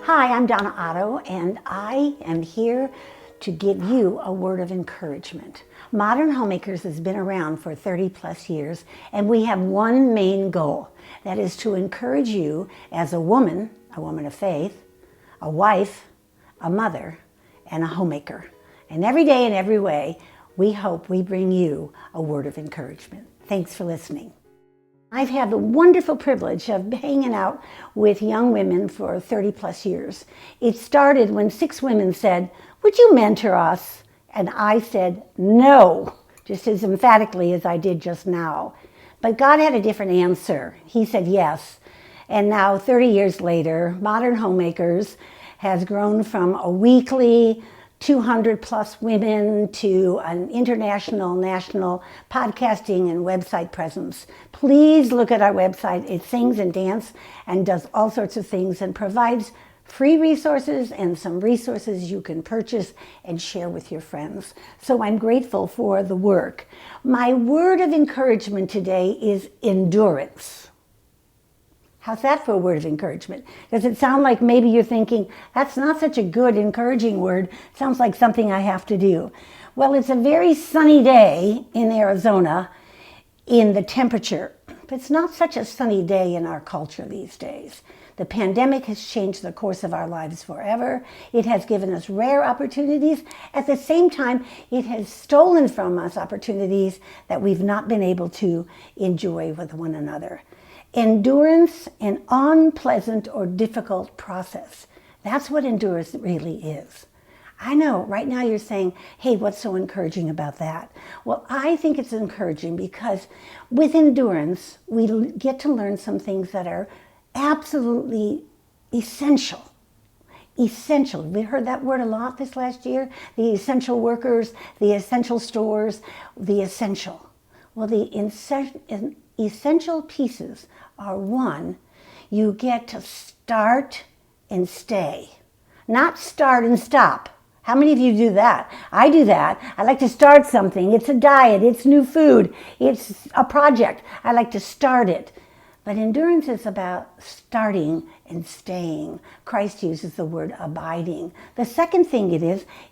Hi, I'm Donna Otto, and I am here to give you a word of encouragement. Modern Homemakers has been around for 30 plus years, and we have one main goal. That is to encourage you as a woman of faith, a wife, a mother, and a homemaker. And every day in every way, we hope we bring you a word of encouragement. Thanks for listening. I've had the wonderful privilege of hanging out with young women for 30 plus years. It started when 6 women said, "Would you mentor us?" And I said, "No," just as emphatically as I did just now. But God had a different answer. He said yes. And now 30 years later, Modern Homemakers has grown from a weekly 200 plus women to an international, national podcasting and website presence. Please look at our website. It sings and dances and does all sorts of things and provides free resources and some resources you can purchase and share with your friends. So I'm grateful for the work. My word of encouragement today is endurance. How's that for a word of encouragement? Does it sound like maybe you're thinking, that's not such a good, encouraging word. It sounds like something I have to do. Well, it's a very sunny day in Arizona in the temperature, but it's not such a sunny day in our culture these days. The pandemic has changed the course of our lives forever. It has given us rare opportunities. At the same time, it has stolen from us opportunities that we've not been able to enjoy with one another. Endurance, an unpleasant or difficult process. That's what endurance really is. I know right now you're saying, hey, what's so encouraging about that? Well, I think it's encouraging because with endurance, we get to learn some things that are absolutely essential. Essential. We heard that word a lot this last year. The essential workers, the essential stores, the essential. Well, the essential pieces are one, you get to start and stay, not start and stop. How many of you do that? I do that. I like to start something. It's a diet, it's new food, it's a project. I like to start it. But endurance is about starting and staying. Christ uses the word abiding. The second thing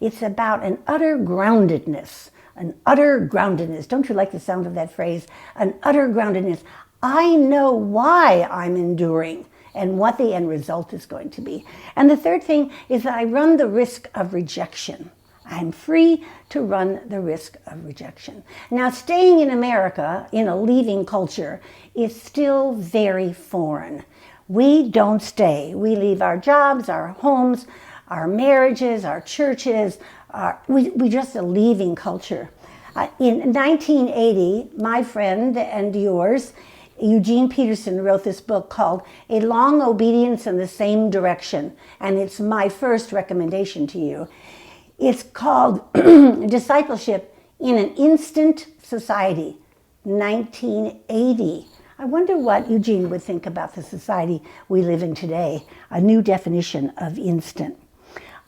it's about an utter groundedness. An utter groundedness. Don't you like the sound of that phrase? An utter groundedness. I know why I'm enduring and what the end result is going to be. And the third thing is that I run the risk of rejection. I'm free to run the risk of rejection. Now, staying in America in a leaving culture is still very foreign. We don't stay. We leave our jobs, our homes, our marriages, our churches. We just a leaving culture. In 1980, my friend and yours, Eugene Peterson, wrote this book called A Long Obedience in the Same Direction, and it's my first recommendation to you. It's called Discipleship in an Instant Society, 1980. I wonder what Eugene would think about the society we live in today, a new definition of instant.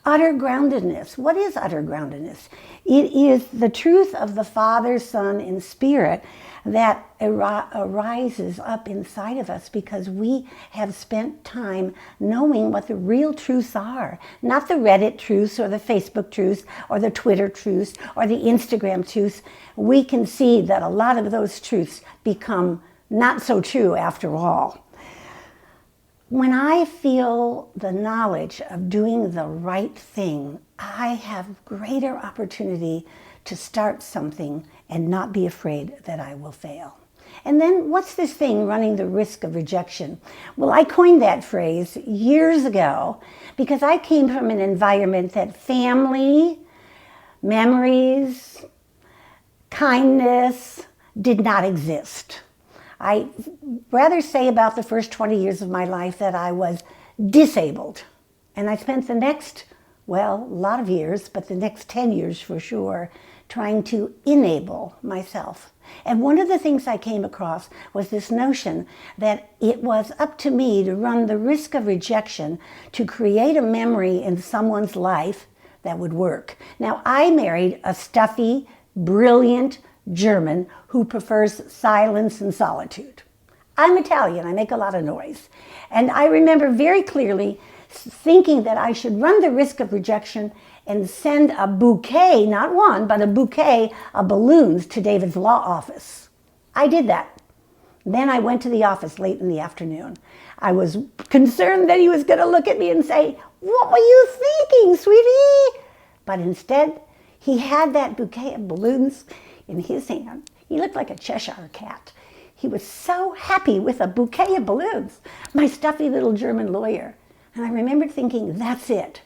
Utter groundedness. What is utter groundedness? It is the truth of the Father, Son, and Spirit that arises up inside of us because we have spent time knowing what the real truths are. Not the Reddit truths or the Facebook truths or the Twitter truths or the Instagram truths. We can see that a lot of those truths become not so true after all. When I feel the knowledge of doing the right thing, I have greater opportunity to start something and not be afraid that I will fail. And then what's this thing, running the risk of rejection? Well, I coined that phrase years ago because I came from an environment that family, memories, kindness did not exist. I rather say about the first 20 years of my life that I was disabled. And I spent the next, well, a lot of years, but the next 10 years for sure, trying to enable myself. And one of the things I came across was this notion that it was up to me to run the risk of rejection to create a memory in someone's life that would work. Now, I married a stuffy, brilliant German who prefers silence and solitude. I'm Italian, I make a lot of noise. And I remember very clearly thinking that I should run the risk of rejection and send a bouquet, not one, but a bouquet of balloons to David's law office. I did that. Then I went to the office late in the afternoon. I was concerned that he was going to look at me and say, "What were you thinking, sweetie?" But instead, he had that bouquet of balloons in his hand. He looked like a Cheshire cat. He was so happy with a bouquet of balloons, my stuffy little German lawyer. And I remembered thinking, that's it.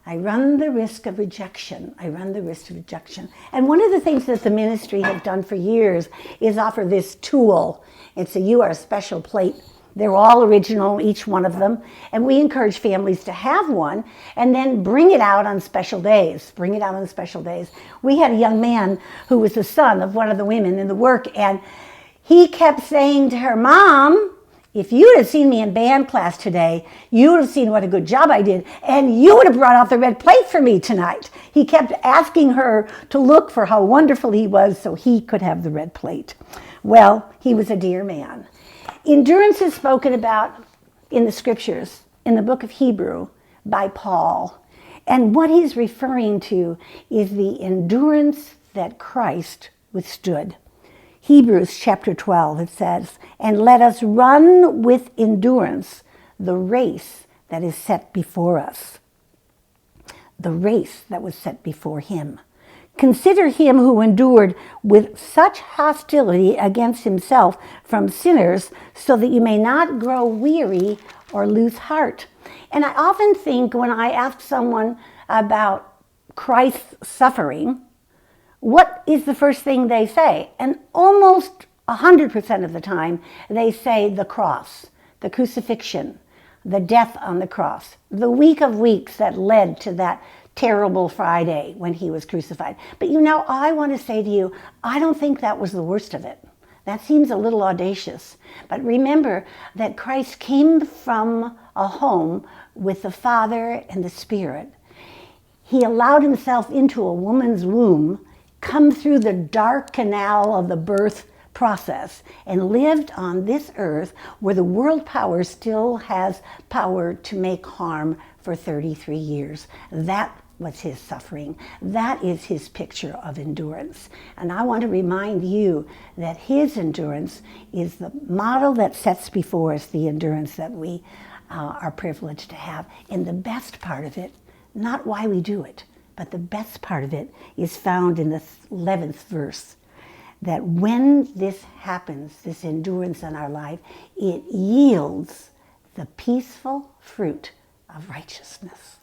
I run the risk of rejection. I run the risk of rejection. And one of the things that the ministry has done for years is offer this tool. It's a You Are Special plate. They're all original, each one of them. And we encourage families to have one and then bring it out on special days. Bring it out on special days. We had a young man who was the son of one of the women in the work, and he kept saying to her, "Mom, if you'd have seen me in band class today, you would have seen what a good job I did, and you would have brought out the red plate for me tonight." He kept asking her to look for how wonderful he was so he could have the red plate. Well, he was a dear man. Endurance is spoken about in the scriptures, in the book of Hebrew, by Paul. And what he's referring to is the endurance that Christ withstood. Hebrews chapter 12, it says, "And let us run with endurance the race that is set before us." The race that was set before him. "Consider him who endured with such hostility against himself from sinners, so that you may not grow weary or lose heart." And I often think when I ask someone about Christ's suffering, what is the first thing they say? And almost 100% of the time, they say the cross, the crucifixion, the death on the cross, the week of weeks that led to that terrible Friday when he was crucified. But you know, I want to say to you, I don't think that was the worst of it. That seems a little audacious. But remember that Christ came from a home with the Father and the Spirit. He allowed himself into a woman's womb, come through the dark canal of the birth process, and lived on this earth where the world power still has power to make harm for 33 years. That was his suffering. That is his picture of endurance. And I want to remind you that his endurance is the model that sets before us the endurance that we are privileged to have. And the best part of it, not why we do it, but the best part of it is found in the 11th verse. That when this happens, this endurance in our life, it yields the peaceful fruit of righteousness.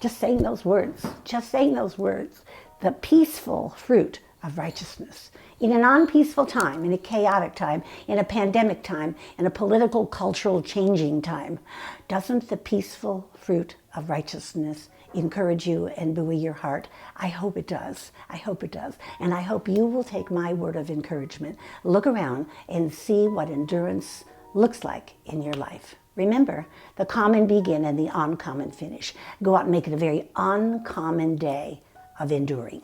Just saying those words, the peaceful fruit of righteousness. In an unpeaceful time, in a chaotic time, in a pandemic time, in a political, cultural changing time, doesn't the peaceful fruit of righteousness encourage you and buoy your heart? I hope it does. I hope it does. And I hope you will take my word of encouragement. Look around and see what endurance looks like in your life. Remember, the common begin and the uncommon finish. Go out and make it a very uncommon day of enduring.